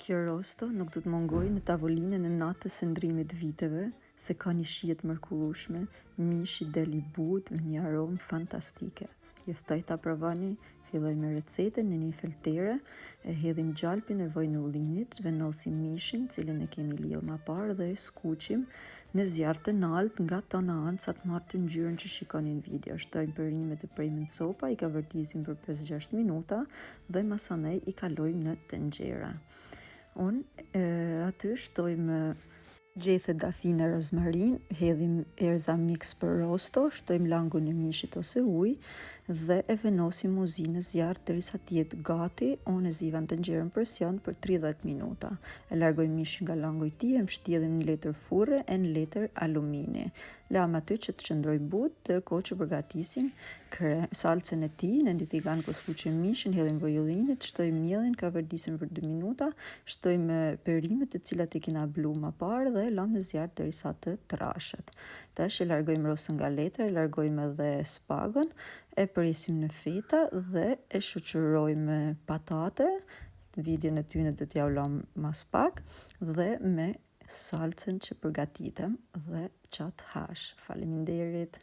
Kjo rosto nuk do të mungoj në tavolinën e natës së ndrimit viteve, se ka një shije të mrekullueshme, mishi del i butë me një aromë fantastike. Ju ftoj ta provoni. Filloj me recetën në një feltere, e hedhim gjalpin e vojnë ullinit, vendosim mishin, cilin e kemi lidhur më parë dhe e skuqim në zjarr të lartë nga tana anë sa të marrë të ngjyrën që shikoni në video. Shtojmë perimet e premën copa, i kavërtizim për 5-6 minuta dhe masanej i kalojmë në tenxhere. Aty shtojmë gjethe dafine rozmarin, hedhim erza mix për rosto, shtojmë langun e mishit ose ujë dhe e venosim muzi në zjarr derisa të jetë gati. Unë e ziva në tenxhere në presion për 30 minuta. E largoj mishin nga langu i tij, e mbështjellim në letër furre e në letër alumini. Lam aty që të qëndroj butë, ndërkohë që përgatisim salcën e tij. Në një tigan ku skuqim mishin, hedhim vaj ullinit, shtojmë mielin, kavërdisim për 2 minuta, shtojmë perimet e cilat i kena blu më parë dhe lam në zjarr derisa të trashet. Tash e largojmë rostën nga letra, e largojmë edhe spagon, e presim në feta dhe e shoqërojmë patate. Videon e tyne do t'ja ulëm mas pak dhe me salcën që përgatitem dhe qatë hash. Faleminderit.